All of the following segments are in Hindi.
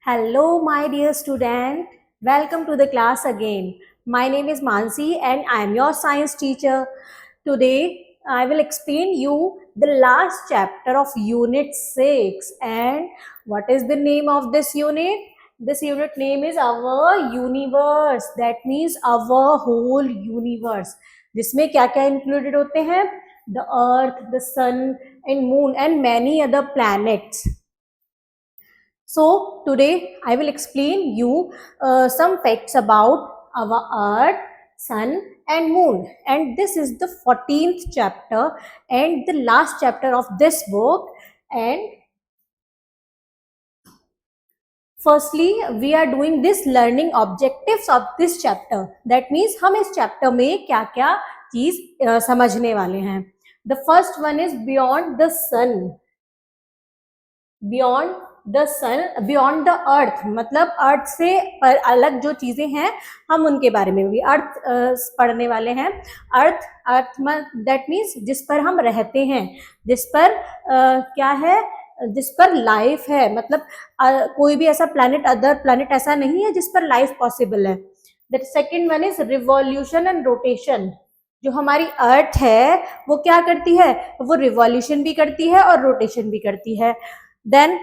Hello, my dear student. Welcome to the class again. My name is Mansi and I am your science teacher. Today, I will explain you the last chapter of Unit 6. And what is the name of this unit? This unit name is Our Universe. That means our whole universe. जिसमें क्या क्या included होते हैं? The Earth, the Sun and Moon and many other planets. So today I will explain you some facts about our Earth, Sun and Moon, and this is the 14th chapter and the last chapter of this book. And firstly we are doing this learning objectives of this chapter. That means हम इस chapter में क्या क्या चीज समझने वाले हैं. The first one is beyond the sun. Beyond the sun, beyond the earth, मतलब अर्थ से पर अलग जो चीजें हैं हम उनके बारे में भी अर्थ पढ़ने वाले हैं. अर्थ दैट मीन्स जिस पर हम रहते हैं, जिस पर क्या है, जिस पर लाइफ है. मतलब कोई भी ऐसा प्लैनेट, अदर प्लैनेट ऐसा नहीं है जिस पर लाइफ पॉसिबल है. The second one is revolution and rotation. जो हमारी अर्थ है वो क्या करती है, वो रिवॉल्यूशन भी करती है और रोटेशन भी करती है. Then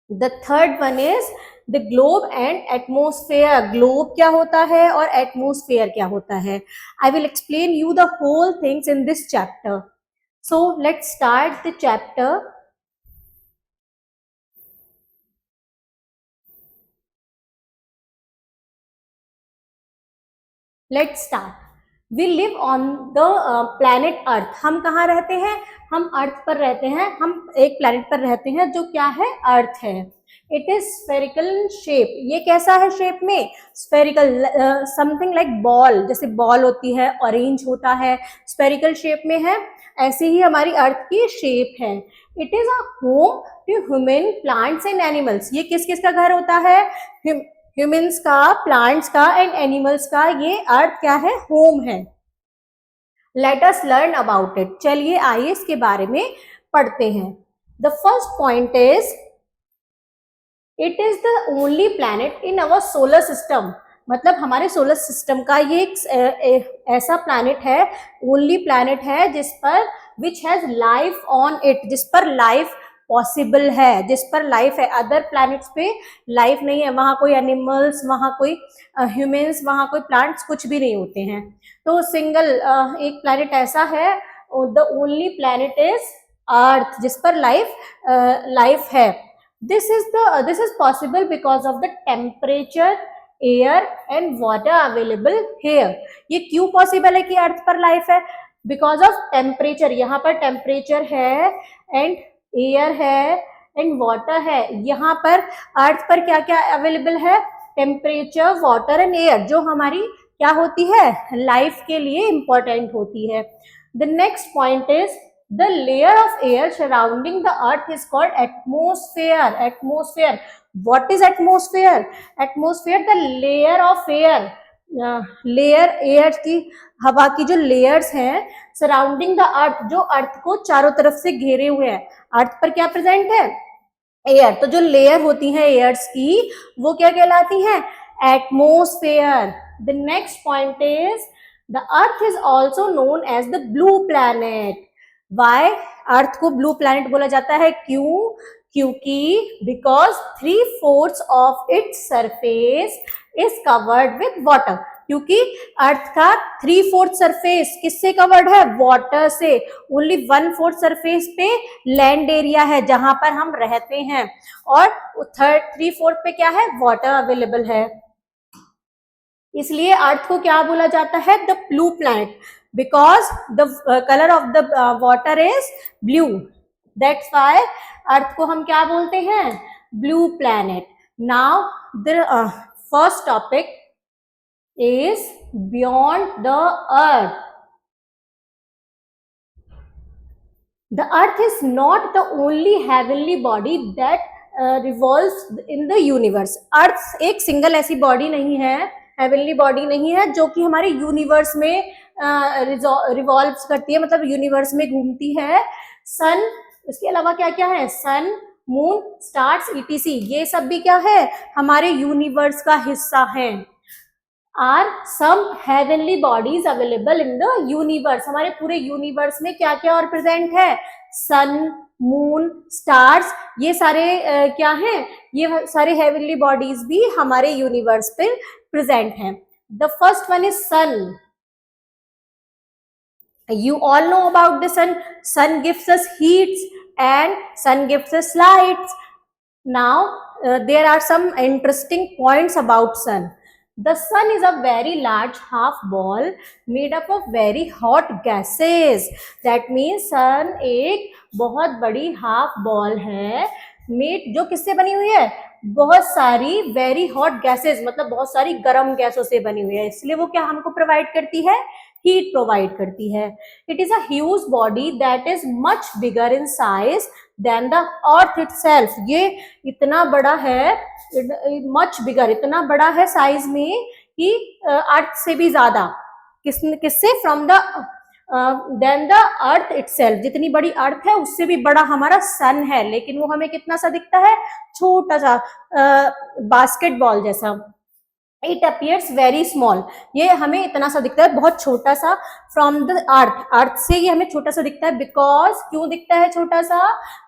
The third one is the globe and atmosphere. Globe क्या होता है और atmosphere क्या होता है. I will explain you the whole things in this chapter. So let's start the chapter. Let's start. We live on the planet Earth. हम कहाँ रहते हैं, हम अर्थ पर रहते हैं. हम एक प्लैनेट पर रहते हैं जो क्या है, अर्थ है. It is spherical shape. ये कैसा है शेप में, स्फेरिकल, समथिंग लाइक बॉल. जैसे बॉल होती है, ऑरेंज होता है, स्फेरिकल शेप में है. ऐसे ही हमारी अर्थ की शेप है. It is a home to human, plants and animals. ये किस किस का घर होता है, ह्यूमंस का, प्लांट्स का एंड एनिमल्स का. ये अर्थ क्या है, होम है. Let us learn about it. चलिए आइए इसके बारे में पढ़ते हैं. The first point is it is the only planet in our solar system. मतलब हमारे सोलर सिस्टम का ये एक ऐसा प्लैनेट है, ओनली प्लैनेट है जिस पर which has life on it, जिस पर लाइफ पॉसिबल है, जिस पर लाइफ है. अदर प्लैनेट्स पे लाइफ नहीं है. वहां कोई एनिमल्स, वहां कोई ह्यूमंस, वहां कोई प्लांट्स कुछ भी नहीं होते हैं. तो सिंगल एक प्लैनेट ऐसा है, the only planet is earth, जिस पर लाइफ है. This is possible because of the temperature, air and water available hair. ये क्यों पॉसिबल है कि अर्थ पर लाइफ है, बिकॉज ऑफ टेम्परेचर. यहाँ पर टेम्परेचर है एंड एयर है एंड वाटर है. यहाँ पर अर्थ पर क्या क्या अवेलेबल है, टेम्परेचर, वाटर एंड एयर, जो हमारी क्या होती है, लाइफ के लिए इंपॉर्टेंट होती है. The next point is the layer of air surrounding the earth is called atmosphere. Atmosphere, what is atmosphere? Atmosphere the layer of air, layer air की, हवा की जो लेयर्स हैं सराउंडिंग द अर्थ, जो अर्थ को चारों तरफ से घेरे हुए हैं. अर्थ पर क्या प्रेजेंट है, एयर. तो जो लेयर होती है एयर्स की वो क्या कहलाती हैं, atmosphere. The next point is the earth is also known as the blue planet. Why earth को ब्लू प्लैनेट बोला जाता है, क्यों? क्योंकि because 3/4 of its surface is covered with water. क्योंकि अर्थ का 3/4 सरफेस किससे कवर्ड है, वाटर से. ओनली 1/4 सरफेस पे लैंड एरिया है जहां पर हम रहते हैं, और 3/4 पे क्या है, वाटर अवेलेबल है. इसलिए अर्थ को क्या बोला जाता है, the blue planet, because the colour of the water is blue. That's why earth को हम क्या बोलते हैं, blue planet. Now the first topic is beyond the earth. The earth is not the only heavenly body that revolves in the universe. अर्थ एक सिंगल ऐसी बॉडी नहीं है, हेवनली बॉडी नहीं है जो कि हमारे यूनिवर्स में रिवॉल्व करती है, मतलब यूनिवर्स में घूमती है. सन, इसके अलावा क्या क्या है, सन, मून, स्टार्स, ईटीसी, ये सब भी क्या है, हमारे यूनिवर्स का हिस्सा है। Are some heavenly bodies available in the universe, हमारे पूरे यूनिवर्स में क्या क्या और प्रेजेंट है, सन, मून, स्टार्स, ये सारे क्या हैं, ये सारे हेवनली बॉडीज भी हमारे यूनिवर्स पे प्रेजेंट हैं। The first one is sun. You all know about the sun. Sun gives us heats and sun gives us lights. Now there are some interesting points about sun. The sun is a very large half ball made up of very hot gases. That means sun एक बहुत बड़ी half ball है made जो किससे बनी हुई है, बहुत सारी very hot gases, मतलब बहुत सारी गर्म गैसों से बनी हुई है, इसलिए वो क्या हमको प्रोवाइड करती है, हीट प्रोवाइड करती है। It is a huge body that is much bigger in size than the earth itself, ये इतना बड़ा है, मच बिगर, इतना बड़ा है साइज में कि अर्थ से भी ज्यादा, किससे, from the than the earth itself, जितनी बड़ी अर्थ है उससे भी बड़ा हमारा सन है, लेकिन वो हमें कितना सा दिखता है, छोटा सा बास्केटबॉल जैसा। इट अपियर्स वेरी स्मॉल, ये हमें इतना सा दिखता है, बहुत छोटा सा, फ्रॉम द अर्थ, अर्थ से ये हमें छोटा सा दिखता है, बिकॉज, क्यों दिखता है छोटा सा,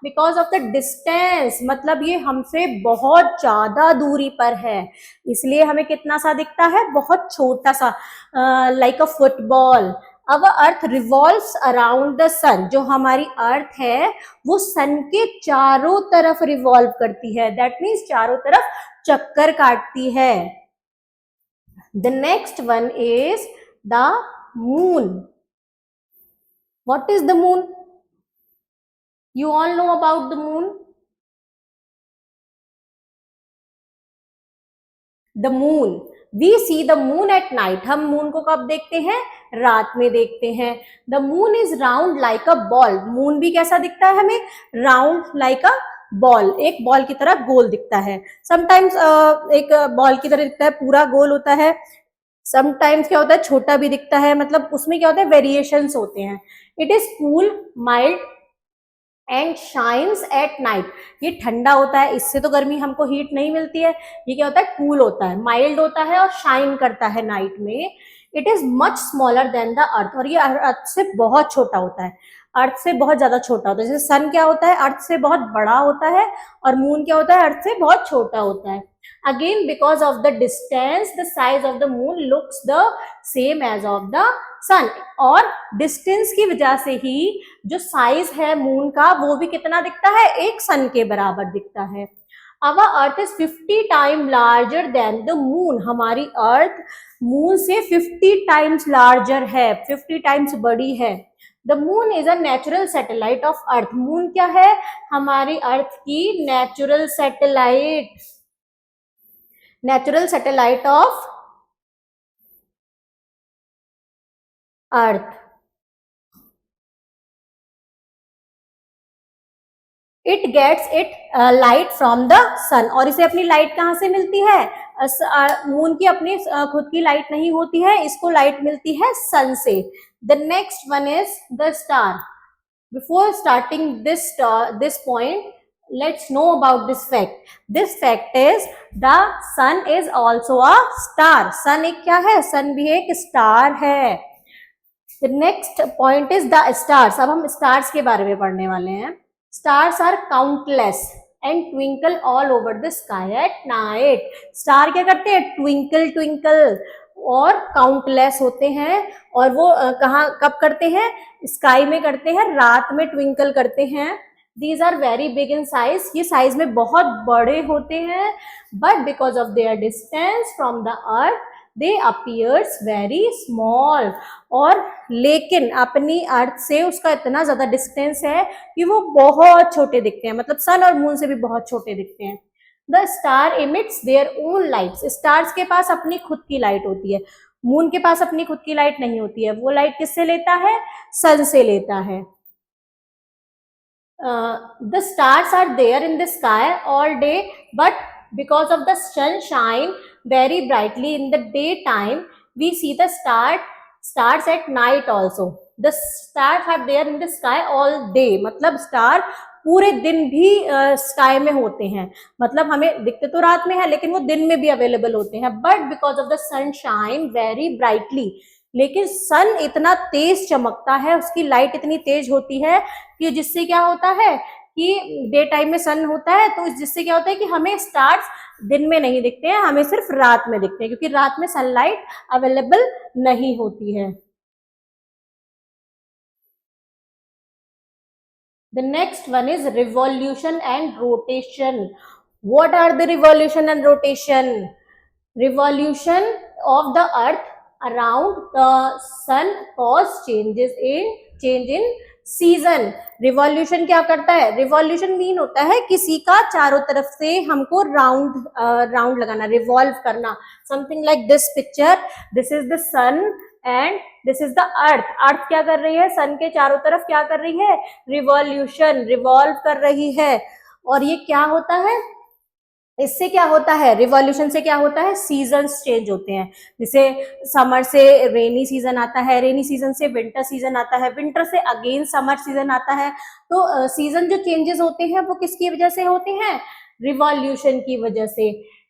बिकॉज ऑफ द डिस्टेंस, मतलब ये हमसे बहुत ज्यादा दूरी पर है, इसलिए हमें कितना सा दिखता है, बहुत छोटा सा, लाइक अ फुटबॉल। अब अर्थ रिवॉल्व्स अराउंड द सन, जो हमारी अर्थ है वो सन के चारों तरफ रिवॉल्व करती है, दैट मीन्स चारों तरफ चक्कर काटती है। The next one is the moon. What is the moon? You all know about the moon. The moon. We see the moon at night. हम moon को कब देखते हैं, रात में देखते हैं। The moon is round like a ball. moon भी कैसा दिखता है हमें, round like a बॉल, एक बॉल की तरह गोल दिखता है। समटाइम्स एक बॉल की तरह दिखता है, पूरा गोल होता है, समटाइम्स क्या होता है, छोटा भी दिखता है, मतलब उसमें क्या होता है, वेरिएशंस होते हैं। It is cool, mild and shines at night, ये ठंडा होता है, इससे तो गर्मी हमको हीट नहीं मिलती है, ये क्या होता है, कूल होता है, माइल्ड होता है और शाइन करता है नाइट में। It is much smaller than the अर्थ, और ये अर्थ से बहुत छोटा होता है, अर्थ से बहुत ज्यादा छोटा होता है। जैसे सन क्या होता है, अर्थ से बहुत बड़ा होता है, और मून क्या होता है, अर्थ से बहुत छोटा होता है। Again, because of the distance, the size of the moon looks the same as of the sun. और distance की वजह से ही जो size है moon का वो भी कितना दिखता है, एक sun के बराबर दिखता है। Our Earth is 50 times larger than the moon. हमारी Earth moon से 50 times larger है, 50 times बड़ी है। The moon is a natural satellite of Earth. Moon क्या है, हमारी Earth की natural satellite, natural satellite of Earth. It gets it light from the sun. और इसे अपनी लाइट कहाँ से मिलती है, मून की अपनी खुद की लाइट नहीं होती है, इसको लाइट मिलती है सन से। The next one is the star. Before starting this point, let's know about this fact. This fact is the sun is also a star. sun एक क्या है, sun भी एक star है। The next point is the stars. अब हम stars के बारे में पढ़ने वाले हैं। Stars are countless and twinkle all over the sky at night. Star क्या करते हैं, twinkle twinkle, और काउंटलेस होते हैं, और वो कहाँ कब करते हैं, स्काई में करते हैं, रात में ट्विंकल करते हैं। These are very big in size, ये साइज में बहुत बड़े होते हैं, but because of their distance from the earth they appears very small. और लेकिन अपनी अर्थ से उसका इतना ज्यादा डिस्टेंस है कि वो बहुत छोटे दिखते हैं, मतलब सन और मून से भी बहुत छोटे दिखते हैं। The star emits their own lights. Stars के पास अपनी खुद की लाइट होती है, मून के पास अपनी खुद की लाइट नहीं होती है, वो लाइट किससे लेता है, सन से लेता है। The stars are there in the sky all day, but because of the sun shine very brightly in the daytime, we see the stars at night also. The stars are there in the sky all day, मतलब स्टार पूरे दिन भी स्काई में होते हैं, मतलब हमें दिखते तो रात में है लेकिन वो दिन में भी अवेलेबल होते हैं, but because of the sunshine very brightly, लेकिन सन इतना तेज चमकता है, उसकी लाइट इतनी तेज होती है कि जिससे क्या होता है कि डे टाइम में सन होता है तो जिससे क्या होता है कि हमें स्टार्स दिन में नहीं दिखते हैं, हमें सिर्फ रात में दिखते हैं, क्योंकि रात में सनलाइट अवेलेबल नहीं होती है। The next one is revolution and rotation. What are the revolution and rotation? Revolution of the earth around the sun cause change in season. Revolution क्या करता है? रिवॉल्यूशन मीन होता है किसी का चारों तरफ से हमको राउंड लगाना, रिवॉल्व करना, something like this picture, this is the sun and this is the earth. Earth क्या कर रही है? सन के चारों तरफ क्या कर रही है? रिवॉल्यूशन, रिवॉल्व कर रही है। और ये क्या होता है? इससे क्या होता है? रिवॉल्यूशन से क्या होता है? सीजन्स चेंज होते हैं, जैसे समर से रेनी सीजन आता है, रेनी सीजन से विंटर सीजन आता है, विंटर से अगेन समर सीजन आता है। तो सीजन जो चेंजेस होते हैं वो किसकी वजह से होते हैं? रिवॉल्यूशन की वजह से।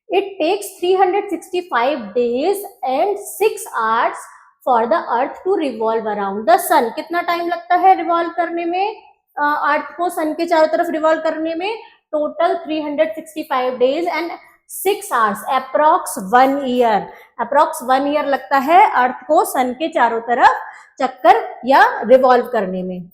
It takes 365 days and 6 hours for the earth to revolve around the sun. कितना टाइम लगता है रिवॉल्व करने में, अर्थ को सन के चारों तरफ रिवॉल्व करने में? Total 365 days and 6 hours, approx 1 year, approx 1 year लगता है अर्थ को सन के चारों तरफ चक्कर या रिवॉल्व करने में।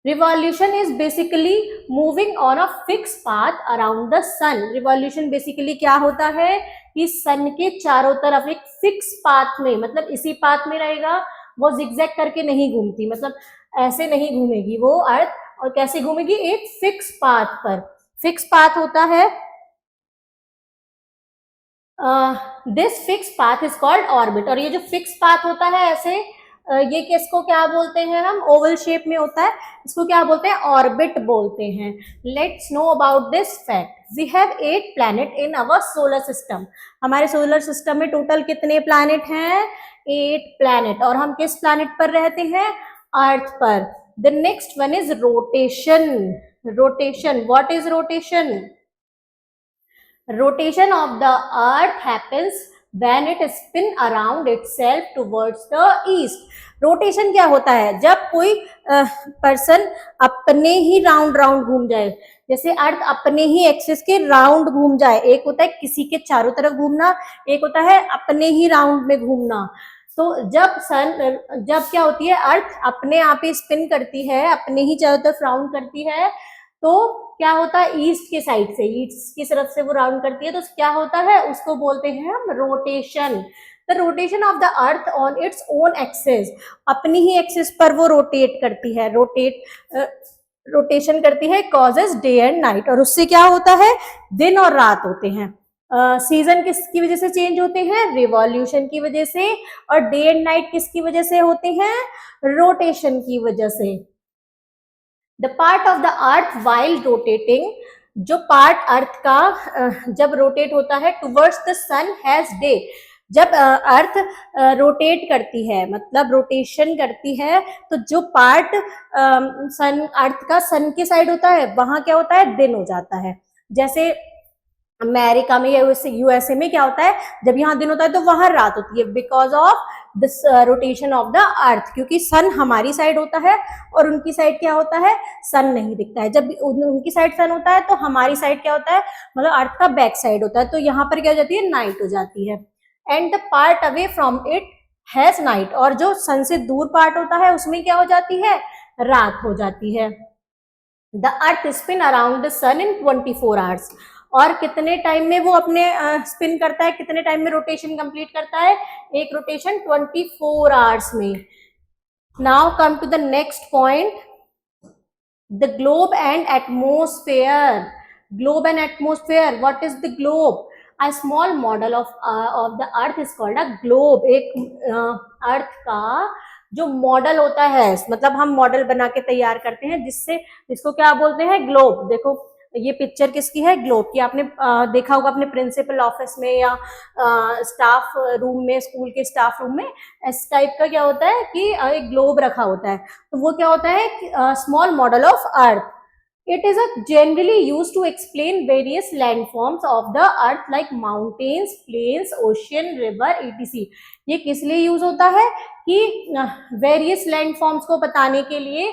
Revolution is basically moving on a fix path around the sun. Revolution basically क्या होता है कि सन के चारों तरफ एक फिक्स पाथ में, मतलब इसी पाथ में रहेगा, वो जिगजैग करके नहीं घूमती, मतलब ऐसे नहीं घूमेगी वो अर्थ, और कैसे घूमेगी? एक फिक्स पाथ पर। फिक्स पाथ होता है, this fix path is called orbit. और ये जो फिक्स पाथ होता है ऐसे, ये किसको क्या बोलते हैं? हम ओवल शेप में होता है, इसको क्या बोलते हैं? ऑर्बिट बोलते हैं। Let's know about this fact. We have 8 planet in our solar system. हमारे सोलर सिस्टम में टोटल कितने प्लैनेट हैं? 8 प्लैनेट। और हम किस प्लैनेट पर रहते हैं? अर्थ पर। The next one is rotation. Rotation, what is rotation? Rotation of the earth happens when it spin around itself towards the east. Rotation क्या होता है? जब कोई पर्सन अपने ही राउंड घूम जाए, जैसे अर्थ अपने ही एक्सिस के राउंड घूम जाए। एक होता है किसी के चारों तरफ घूमना, एक होता है अपने ही राउंड में घूमना। तो जब क्या होती है, अर्थ अपने आप ही स्पिन करती है, अपने ही चारों तरफ राउंड करती है, तो क्या होता है? ईस्ट के साइड से, ईस्ट की तरफ से वो राउंड करती है, तो क्या होता है? उसको बोलते हैं हम rotation. The rotation of the earth on its own axis, अपनी ही एक्सिस पर वो रोटेट करती है, रोटेशन करती है, कॉजेस डे एंड नाइट। और उससे क्या होता है? दिन और रात होते हैं। सीजन किसकी वजह से चेंज होते हैं? रिवॉल्यूशन की वजह से। और डे एंड नाइट किसकी वजह से होते हैं? रोटेशन की वजह से। The part of the earth while rotating, जो पार्ट अर्थ का जब रोटेट होता है towards the sun has day. जब अर्थ रोटेट करती है, मतलब रोटेशन करती है, तो जो पार्ट अर्थ का सन के साइड होता है वहां क्या होता है? दिन हो जाता है। जैसे अमेरिका में या यूएसए में क्या होता है? जब यहाँ दिन होता है तो वहां रात होती है, because of this rotation of the अर्थ, क्योंकि सन हमारी साइड होता है और उनकी साइड क्या होता है? सन नहीं दिखता है। जब उनकी साइड सन होता है तो हमारी साइड क्या होता है? मतलब अर्थ का बैक साइड होता है, तो यहाँ पर क्या हो जाती है? नाइट हो जाती है। And the part away from it has night, और जो सन से दूर पार्ट होता है उसमें क्या हो जाती है? रात हो जाती है। The earth spin around the sun in 24 hours। और कितने टाइम में वो अपने स्पिन करता है? कितने टाइम में रोटेशन कंप्लीट करता है? एक रोटेशन 24 hours में। Now come to the next point, the globe and atmosphere. Globe and atmosphere, what is the globe? A small model of the earth is called a globe। एक अर्थ का जो मॉडल होता है, मतलब हम मॉडल बना के तैयार करते हैं, जिसको क्या बोलते हैं? ग्लोब। देखो ये पिक्चर किसकी है? ग्लोब की। आपने देखा होगा अपने प्रिंसिपल ऑफिस में या स्टाफ रूम में, स्कूल के स्टाफ रूम में इस टाइप का क्या होता है कि एक ग्लोब रखा होता है। तो वो क्या होता है? Small model of earth. It is a generally used to explain various landforms of the earth like mountains, plains, ocean, river, etc. ये किस लिए यूज होता है कि वेरियस लैंडफॉर्म्स को बताने के लिए,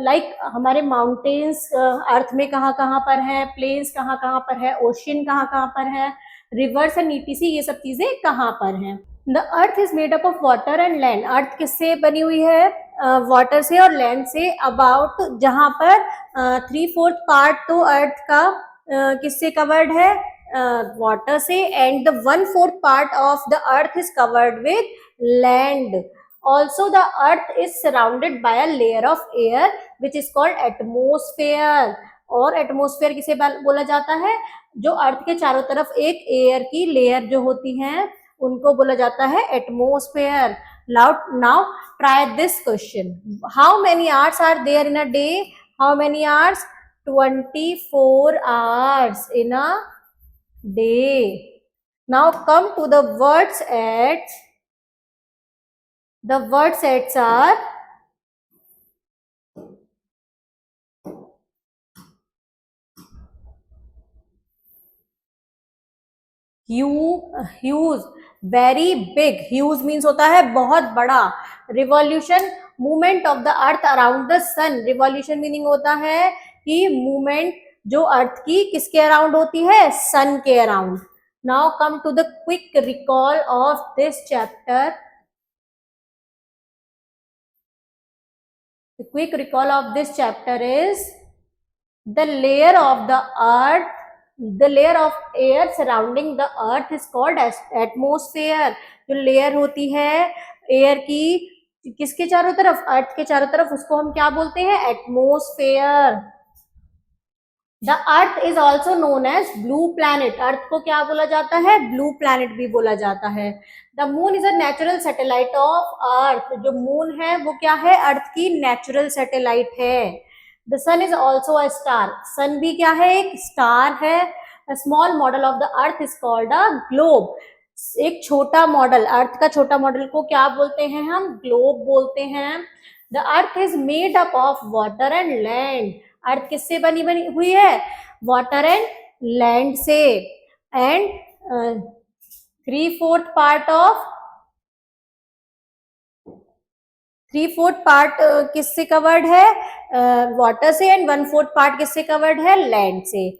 लाइक हमारे माउंटेन्स अर्थ में कहाँ कहाँ पर है, प्लेन्स कहाँ कहाँ पर है, ओशियन कहाँ कहाँ पर है, रिवर्स एंड ईटीसी ये सब चीजें कहाँ पर हैं. The earth is made up of water and land. Earth किससे बनी हुई है? वाटर से और लैंड से. अबाउट जहां पर 3/4 पार्ट तो अर्थ का किससे कवर्ड है? वाटर से. And the 1/4 part of the earth is covered with land. Also the earth is surrounded by a layer of air which is called atmosphere. और एटमोस्फेयर किसे बोला जाता है? जो अर्थ के चारों तरफ एक एयर की लेयर जो होती है उनको बोला जाता है atmosphere. Now try this question. How many hours are there in a day? How many hours? 24 hours in a day. Now come to the word sets. The word sets are huge, very big. Huge means होता है बहुत बड़ा. Revolution, movement of the earth around the sun. Revolution meaning होता है कि movement जो अर्थ की किसके अराउंड होती है? सन के around. Now come to the quick recall of this chapter. The quick recall of this chapter is the layer of the earth, the layer of air surrounding the earth is called as atmosphere. जो लेयर होती है एयर की किसके चारों तरफ? अर्थ के चारों तरफ, उसको हम क्या बोलते हैं? Atmosphere. The earth is also known as blue planet. Earth को क्या बोला जाता है? ब्लू प्लैनेट भी बोला जाता है. The moon is a natural satellite of earth. जो मून है वो क्या है? अर्थ की नेचुरल सैटेलाइट है. The sun is also a star. Sun भी क्या है? एक स्टार है. A small model of the earth is called a globe. एक छोटा मॉडल, अर्थ का छोटा मॉडल को क्या बोलते हैं हम? ग्लोब बोलते हैं. The earth is made up of water and land. Earth किससे बनी हुई है? वाटर एंड लैंड से. एंड 3/4 पार्ट किससे कवर्ड है? वाटर से. एंड 1/4 पार्ट किससे कवर्ड है? लैंड से.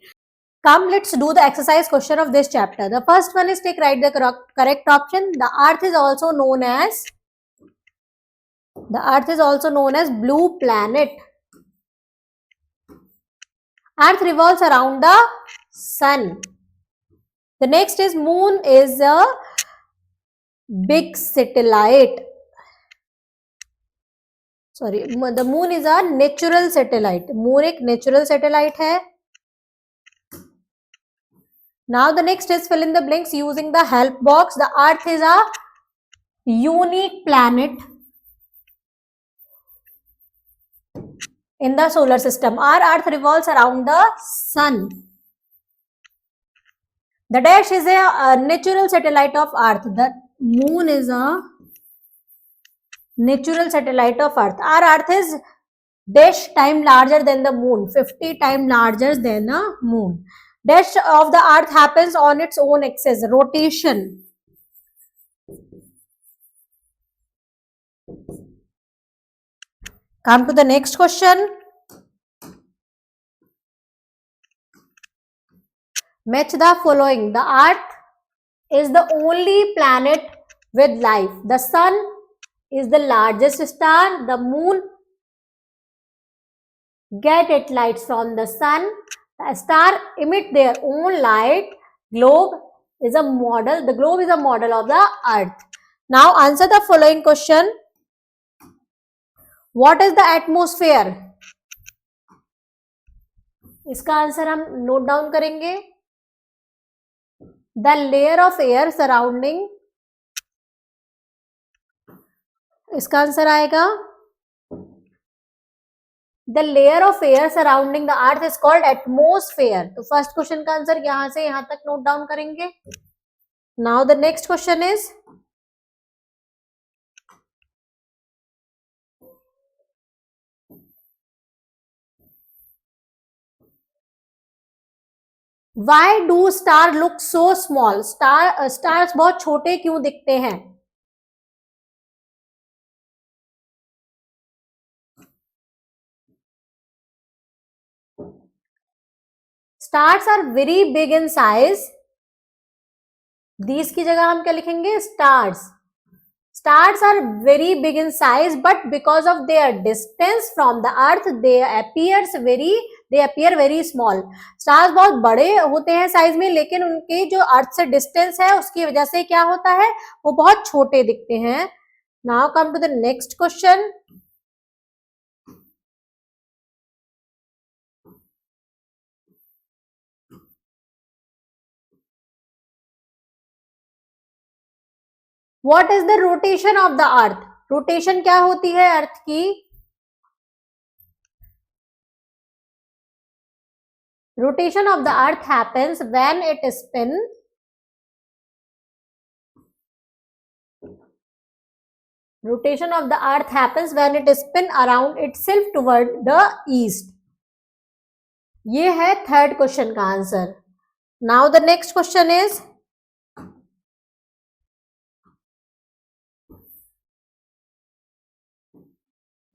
Come, let's do the exercise question of this chapter. The first one is take write the correct option. The earth is also known as blue planet. Earth revolves around the sun. The next is moon is a big satellite. Sorry, the moon is a natural satellite. Moon एक natural satellite है. Now the next is fill in the blanks using the help box. The earth is a unique planet in the solar system. Our earth revolves around the sun. The dash is a natural satellite of earth. The moon is a natural satellite of earth. Our earth is dash time larger than the moon. 50 times larger than the moon. Dash of the earth happens on its own axis, rotation. Come to the next question. Match the following. The earth is the only planet with life. The sun is the largest star. The moon get its lights from the sun. The star emit their own light. Globe is a model. The globe is a model of the earth. Now answer the following question. What is the atmosphere? इसका आंसर हम नोट डाउन करेंगे. The layer of air surrounding. इसका आंसर आएगा The layer of air surrounding the earth is called atmosphere. तो फर्स्ट क्वेश्चन का आंसर यहां से यहां तक नोट डाउन करेंगे. Now the next question is why do star look so small, stars बहुत छोटे क्यों दिखते हैं? Stars are very big in size, these की जगह हम क्या लिखेंगे? Stars. Stars are very big in size, but because of their distance from the earth, they appear very small. Stars बहुत बड़े होते हैं साइज में, लेकिन उनके जो अर्थ से डिस्टेंस है उसकी वजह से क्या होता है, वो बहुत छोटे दिखते हैं. Now come to the next question. What is the rotation of the earth? Rotation क्या होती है अर्थ की? Rotation of the earth happens when it spins. Rotation of the earth happens when it spins around itself toward the east. ये है थर्ड क्वेश्चन का answer. Now the next question is,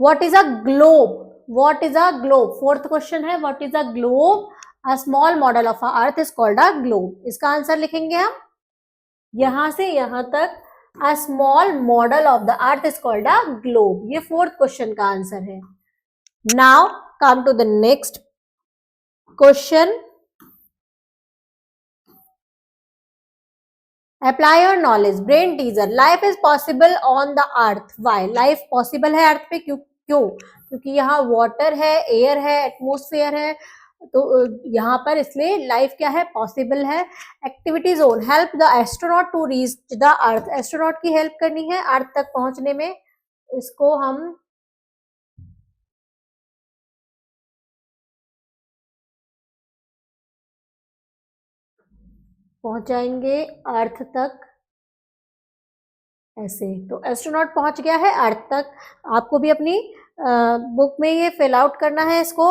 what is a globe? What is a globe? Fourth question है, what is a globe? A small model of earth is called a globe. इसका आंसर लिखेंगे हम यहां से यहां तक. A small model of the earth is called a globe. ये फोर्थ क्वेश्चन का आंसर है. Now come to the next question. Apply your knowledge. Brain teaser. Life is possible on the earth. Why? Life possible है अर्थ पे क्यों? क्योंकि यहाँ वाटर है, एयर है, एटमोस्फेयर है, तो यहाँ पर इसलिए लाइफ क्या है? पॉसिबल है. Activity zone. Help the astronaut to reach the earth. Astronaut की हेल्प करनी है अर्थ तक पहुंचने में. इसको हम पहुंचाएंगे अर्थ तक ऐसे. तो एस्ट्रोनॉट पहुंच गया है अर्थ तक. आपको भी अपनी बुक में ये फिल आउट करना है, इसको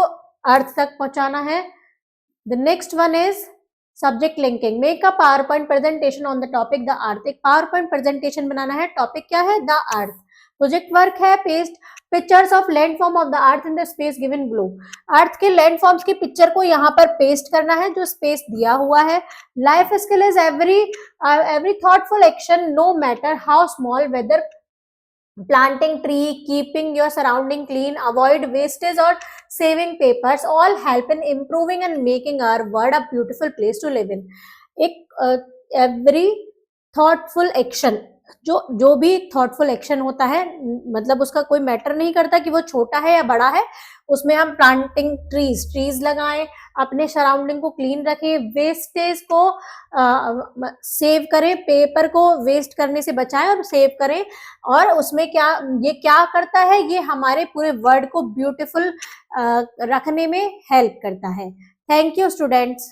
अर्थ तक पहुंचाना है. The next one is subject linking. Make a PowerPoint presentation on the topic the earth. एक पावर पॉइंट प्रेजेंटेशन बनाना है. टॉपिक क्या है? The earth. प्रोजेक्ट वर्क है paste pictures of landform of the earth in the space given below. Earth के लैंडफॉर्म्स की पिक्चर को यहाँ पर पेस्ट करना है जो स्पेस दिया हुआ है. Life skill is every thoughtful action, no matter how small, whether planting tree, keeping your surrounding clean, avoid wastage or saving papers, all help in improving and making our world a beautiful place to live in. एक every thoughtful action, जो भी थॉटफुल एक्शन होता है, मतलब उसका कोई मैटर नहीं करता कि वो छोटा है या बड़ा है. उसमें हम प्लांटिंग ट्रीज लगाएं, अपने सराउंडिंग को क्लीन रखें, वेस्टेज को सेव करें, पेपर को वेस्ट करने से बचाएं और सेव करें. और उसमें ये क्या करता है? ये हमारे पूरे वर्ल्ड को ब्यूटीफुल रखने में हेल्प करता है. Thank you students.